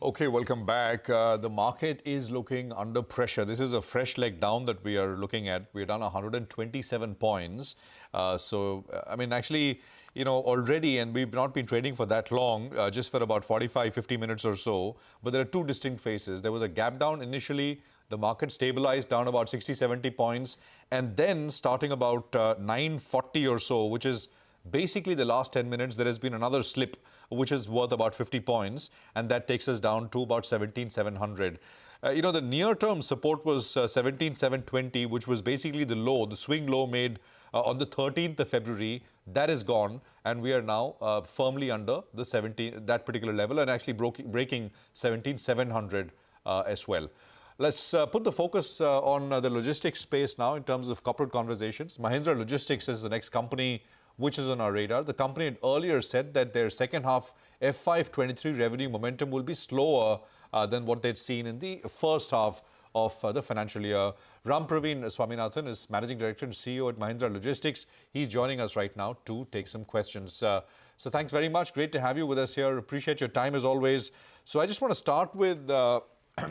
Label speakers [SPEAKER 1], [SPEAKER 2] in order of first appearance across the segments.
[SPEAKER 1] Okay, welcome back. The market is looking under pressure. This is a fresh leg down that we are looking at. We're down 127 points. Actually, already, and we've not been trading for that long, just for about 45, 50 minutes or so. But there are two distinct phases. There was a gap down initially. The market stabilized down about 60, 70 points. And then starting about 940 or so, which is basically the last 10 minutes, there has been another slip, which is worth about 50 points, and that takes us down to about 17,700. The near-term support was 17,720, which was basically the low, the swing low made on the 13th of February. That is gone, and we are now firmly under the that particular level, and actually breaking 17,700 as well. Let's put the focus on the logistics space now in terms of corporate conversations. Mahindra Logistics is the next company which is on our radar. The company had earlier said that their second half FY23 revenue momentum will be slower than what they'd seen in the first half of the financial year. Rampraveen Swaminathan is Managing Director and CEO at Mahindra Logistics. He's joining us right now to take some questions. So thanks very much. Great to have you with us here. Appreciate your time as always. So I just want to start with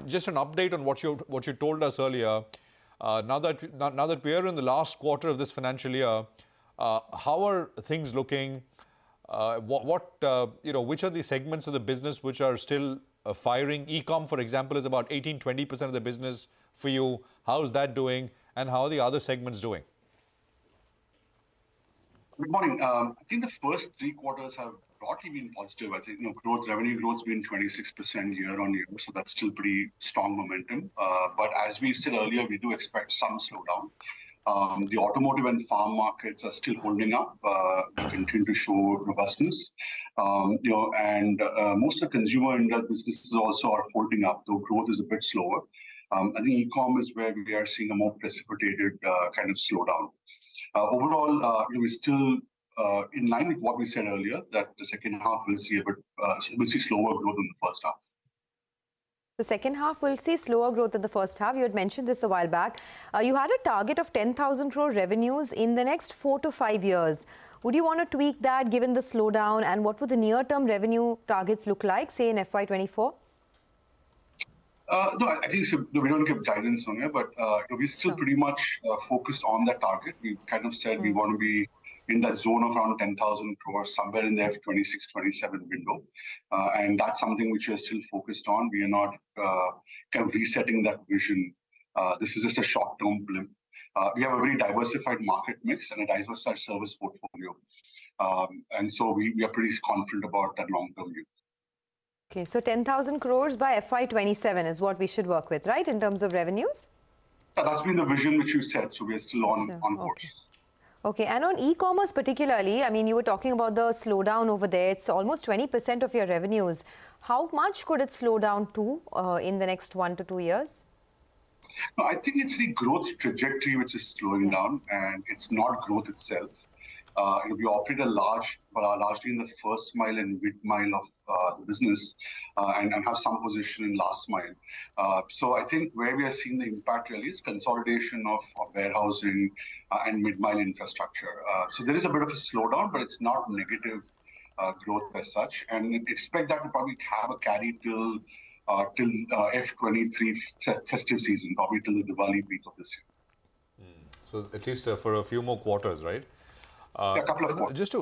[SPEAKER 1] just an update on what you told us earlier. Now that we are in the last quarter of this financial year, how are things looking? Which are the segments of the business which are still firing? E-com, for example, is about 18-20% of the business for you. How is that doing, and how are the other segments doing?
[SPEAKER 2] Good morning. I think the first 3 quarters have broadly been positive. I think revenue growth's been 26% year on year, so that's still pretty strong momentum. But as we said earlier, we do expect some slowdown. The automotive and farm markets are still holding up, continue to show robustness. And most of the consumer and businesses also are holding up, though growth is a bit slower. I think e-com is where we are seeing a more precipitated kind of slowdown. Overall, we're still in line with what we said earlier, that the second half will see slower growth in the first half.
[SPEAKER 3] The second half will see slower growth than the first half. You had mentioned this a while back. You had a target of 10,000 crore revenues in the next 4 to 5 years. Would you want to tweak that given the slowdown, and what would the near-term revenue targets look like, say in FY24?
[SPEAKER 2] No, I think we don't give guidance on it, but we're still pretty much focused on that target. We kind of said we want to be in that zone of around 10,000 crores, somewhere in the F26-27 window. And that's something which we're still focused on. We are not kind of resetting that vision. This is just a short-term blimp. We have a very diversified market mix and a diversified service portfolio. And so we are pretty confident about that long-term view.
[SPEAKER 3] Okay, so 10,000 crores by FY27 is what we should work with, right, in terms of revenues?
[SPEAKER 2] Yeah, that's been the vision which you said, so we're still on course.
[SPEAKER 3] Okay, and on e-commerce particularly, I mean, you were talking about the slowdown over there. It's almost 20% of your revenues. How much could it slow down to in the next 1 to 2 years?
[SPEAKER 2] No, I think it's the growth trajectory which is slowing down, and it's not growth itself. We operate largely in the first mile and mid mile of the business, and have some position in last mile. So I think where we are seeing the impact really is consolidation of warehousing and mid mile infrastructure. So there is a bit of a slowdown, but it's not negative growth as such, and expect that to probably have a carry till F23 festive season, probably till the Diwali week of this year.
[SPEAKER 1] So at least for a few more quarters, right?
[SPEAKER 2] A couple of quarters.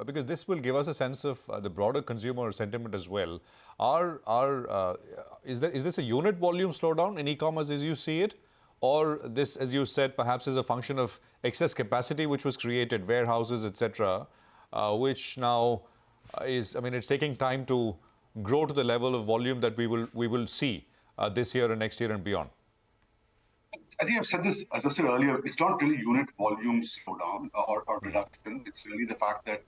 [SPEAKER 1] Because this will give us a sense of the broader consumer sentiment as well. Is this a unit volume slowdown in e-commerce as you see it? Or this, as you said, perhaps is a function of excess capacity which was created, warehouses, etc., which now is, it's taking time to grow to the level of volume that we will see this year and next year and beyond?
[SPEAKER 2] I think I've said this, as I said earlier, it's not really unit volume slowdown or reduction. It's really the fact that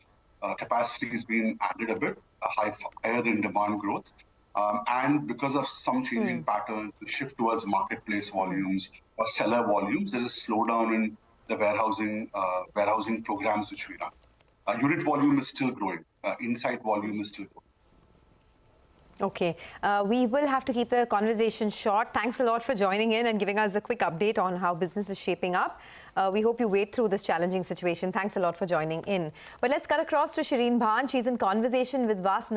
[SPEAKER 2] capacity is being added a bit higher than demand growth. And because of some changing patterns, the shift towards marketplace volumes or seller volumes, there's a slowdown in the warehousing programs which we run. Unit volume is still growing. Inside volume is still growing.
[SPEAKER 3] Okay, we will have to keep the conversation short. Thanks a lot for joining in and giving us a quick update on how business is shaping up. We hope you wade through this challenging situation. Thanks a lot for joining in. But let's cut across to Shireen Bhan. She's in conversation with Vas